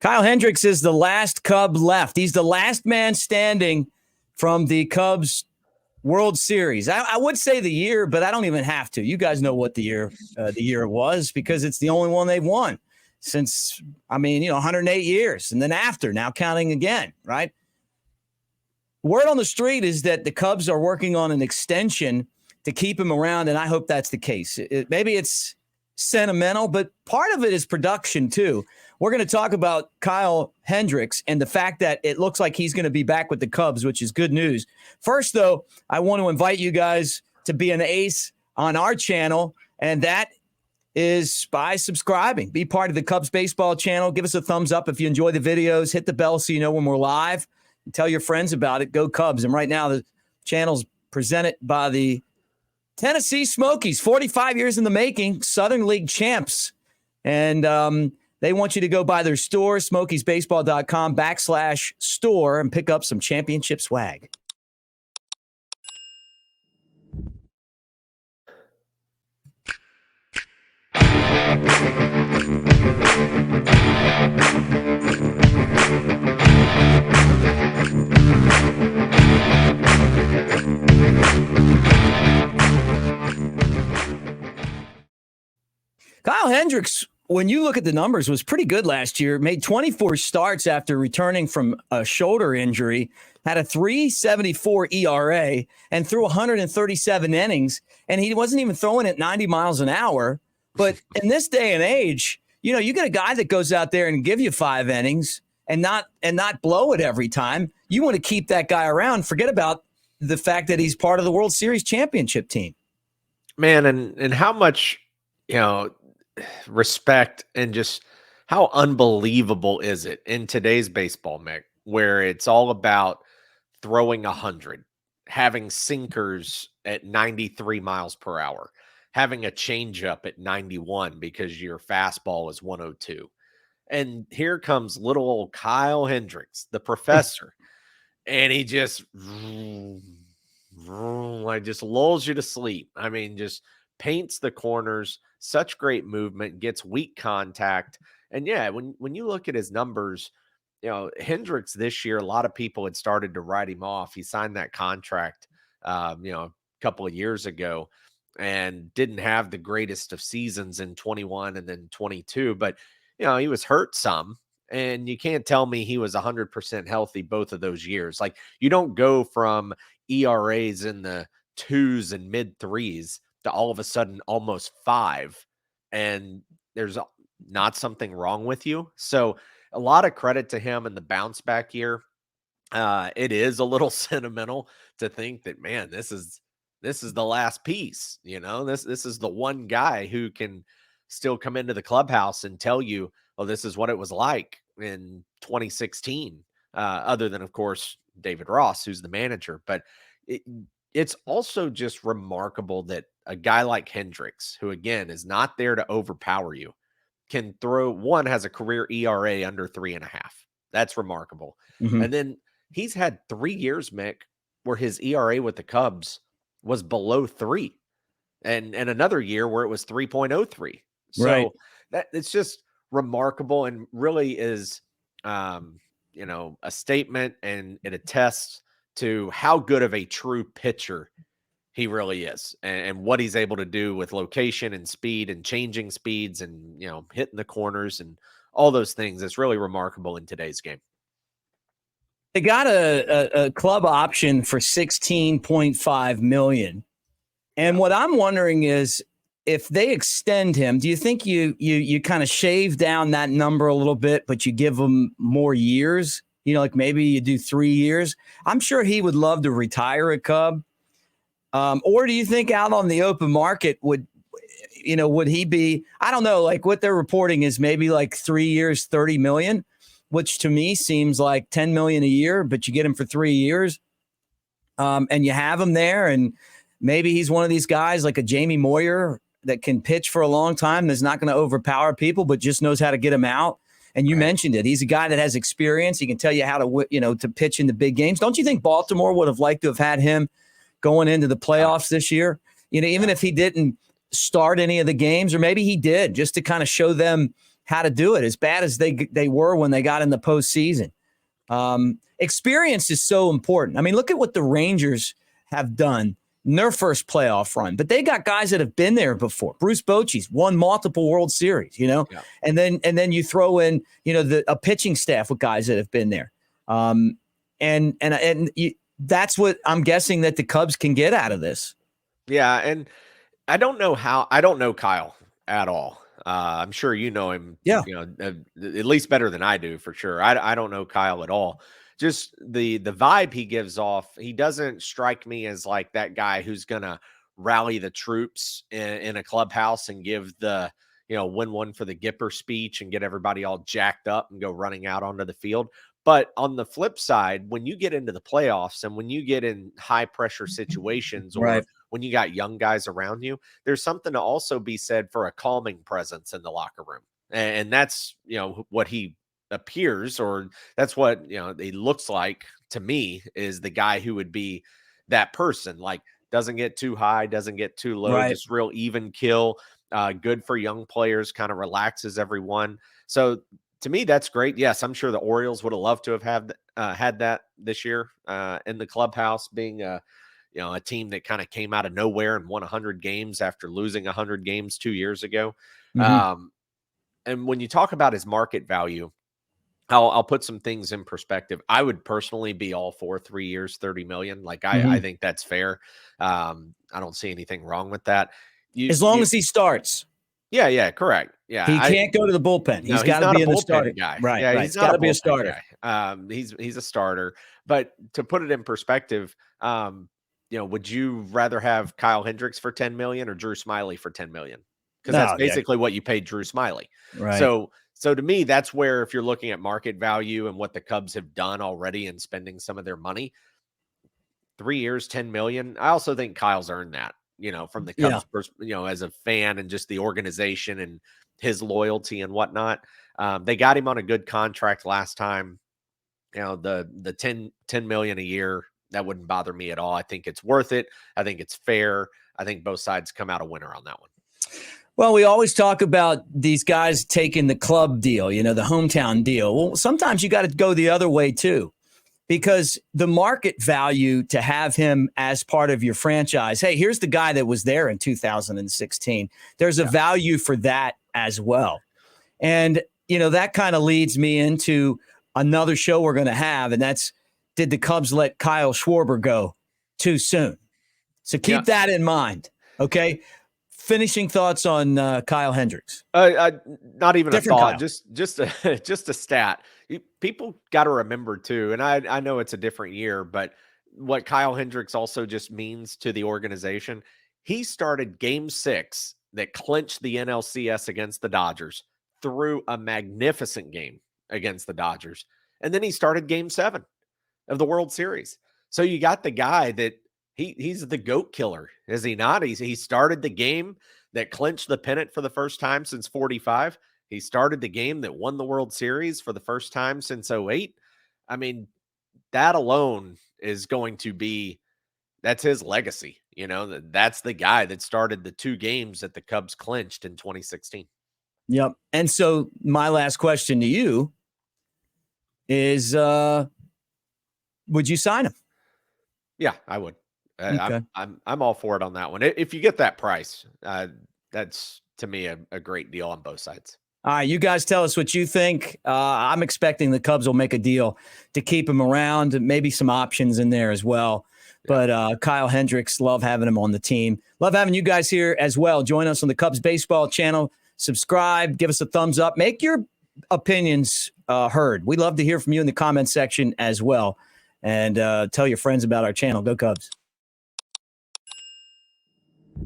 Kyle Hendricks is the last Cub left. He's the last man standing from the Cubs World Series. I would say the year, but I don't even have to. You guys know what the year was because it's the only one they've won since, 108 years. And then after, now counting again, right? Word on the street is that the Cubs are working on an extension to keep him around, and I hope that's the case. Maybe it's sentimental, but part of it is production too. We're going to talk about Kyle Hendricks and the fact that it looks like he's going to be back with the Cubs, which is good news. First, though, I want to invite you guys to be an ace on our channel, and that is by subscribing. Be part of the Cubs baseball channel. Give us a thumbs up if you enjoy the videos. Hit the bell so you know when we're live. And tell your friends about it. Go Cubs. And right now, the channel's presented by the Tennessee Smokies, 45 years in the making, Southern League champs. And they want you to go by their store, smokiesbaseball.com/store, and pick up some championship swag. Kyle Hendricks, when you look at the numbers, was pretty good last year. Made 24 starts after returning from a shoulder injury, had a 3.74 ERA, and threw 137 innings. And he wasn't even throwing at 90 miles an hour. But in this day and age, you get a guy that goes out there and give you 5 innings and not blow it every time. You want to keep that guy around. Forget about the fact that he's part of the World Series championship team. Man, and how much, respect and just how unbelievable is it in today's baseball, Mick, where it's all about throwing 100, having sinkers at 93 miles per hour, having a changeup at 91 because your fastball is 102. And here comes little old Kyle Hendricks, the professor, and he just lulls you to sleep. I mean, just paints the corners, such great movement, gets weak contact. And yeah, when you look at his numbers, Hendricks this year, a lot of people had started to write him off. He signed that contract, a couple of years ago and didn't have the greatest of seasons in 21 and then 22, but he was hurt some, and you can't tell me he was 100% healthy both of those years. Like, you don't go from ERAs in the 2s and mid 3s to all of a sudden almost 5, and there's not something wrong with you. So a lot of credit to him in the bounce back year. It is a little sentimental to think that, man, this is the last piece. This is the one guy who can still come into the clubhouse and tell you, oh, this is what it was like in 2016. Other than, of course, David Ross, who's the manager. But it's also just remarkable that a guy like Hendricks, who again is not there to overpower you, can throw. One, has a career ERA under 3.5. That's remarkable. Mm-hmm. And then he's had 3 years, Mick, where his ERA with the Cubs was below 3, and another year where it was 3.03. So right. That it's just remarkable, and really is, a statement, and it attests to how good of a true pitcher he really is, and what he's able to do with location and speed and changing speeds and, hitting the corners and all those things. It's really remarkable in today's game. They got a club option for $16.5 million. And what I'm wondering is, if they extend him, do you think you kind of shave down that number a little bit, but you give him more years? Like maybe you do 3 years. I'm sure he would love to retire a Cub. Or do you think out on the open market would he be, I don't know, like what they're reporting is maybe like 3 years, $30 million, which to me seems like $10 million a year, but you get him for 3 years. And you have him there, and maybe he's one of these guys like a Jamie Moyer that can pitch for a long time, that's not going to overpower people, but just knows how to get him out. And you mentioned it. He's a guy that has experience. He can tell you how to pitch in the big games. Don't you think Baltimore would have liked to have had him going into the playoffs this year? Even if he didn't start any of the games, or maybe he did, just to kind of show them how to do it, as bad as they were when they got in the postseason. Experience is so important. I mean, look at what the Rangers have done in their first playoff run, but they got guys that have been there before. Bruce Bochy's won multiple World Series, you know, and then you throw in, you know, a pitching staff with guys that have been there. That's what I'm guessing that the Cubs can get out of this. Yeah. And I don't know Kyle at all. I'm sure you know him, yeah, you know, at least better than I do for sure. I don't know Kyle at all. Just the vibe he gives off, he doesn't strike me as like that guy who's gonna rally the troops in a clubhouse and give the, you know, win one for the Gipper speech and get everybody all jacked up and go running out onto the field. But on the flip side, when you get into the playoffs and when you get in high pressure situations, or when you got young guys around you, there's something to also be said for a calming presence in the locker room. And that's, you know, what he appears, or that's what, you know, he looks like to me, is the guy who would be that person. Like, doesn't get too high, doesn't get too low, just real even kill. Good for young players, kind of relaxes everyone. So to me, that's great. Yes, I'm sure the Orioles would have loved to have had that this year in the clubhouse, being a team that kind of came out of nowhere and won 100 games after losing 100 games 2 years ago. And when you talk about his market value, I'll put some things in perspective. I would personally be all for 3 years, 30 million. Like, I think that's fair. I don't see anything wrong with that. As long as he starts. Yeah, correct. Yeah, he can't go to the bullpen. He's got to be in the starting guy. Right, yeah, right. He's got to be a starter. He's a starter. But to put it in perspective, would you rather have Kyle Hendricks for 10 million or Drew Smyly for 10 million? Because that's basically what you paid Drew Smyly. Right. So to me, that's where, if you're looking at market value and what the Cubs have done already in spending some of their money, 3 years, 10 million. I also think Kyle's earned that, from the Cubs, as a fan and just the organization and his loyalty and whatnot. They got him on a good contract last time. The 10 million a year, that wouldn't bother me at all. I think it's worth it. I think it's fair. I think both sides come out a winner on that one. Well, we always talk about these guys taking the club deal, the hometown deal. Well, sometimes you got to go the other way too, because the market value to have him as part of your franchise. Hey, here's the guy that was there in 2016. There's a value for that as well. And, that kind of leads me into another show we're going to have, and that's, did the Cubs let Kyle Schwarber go too soon? So keep that in mind. Okay. Finishing thoughts on Kyle Hendricks. Not even Different a thought, Kyle. just a stat. People got to remember too, and I know it's a different year, but what Kyle Hendricks also just means to the organization, he started Game 6 that clinched the NLCS against the Dodgers through a magnificent game against the Dodgers, and then he started Game 7 of the World Series. So you got the guy that he's the GOAT killer, is he not? He started the game that clinched the pennant for the first time since 45. He started the game that won the World Series for the first time since 08. I mean, that alone is going to be, that's his legacy. That's the guy that started the 2 games that the Cubs clinched in 2016. Yep. And so my last question to you is, would you sign him? Yeah, I would. Okay. I'm all for it on that one. If you get that price, that's to me a great deal on both sides. All right, you guys tell us what you think. I'm expecting the Cubs will make a deal to keep him around, and maybe some options in there as well. Yeah. But Kyle Hendricks, love having him on the team. Love having you guys here as well. Join us on the Cubs Baseball channel. Subscribe, give us a thumbs up. Make your opinions heard. We love to hear from you in the comments section as well. And tell your friends about our channel. Go Cubs.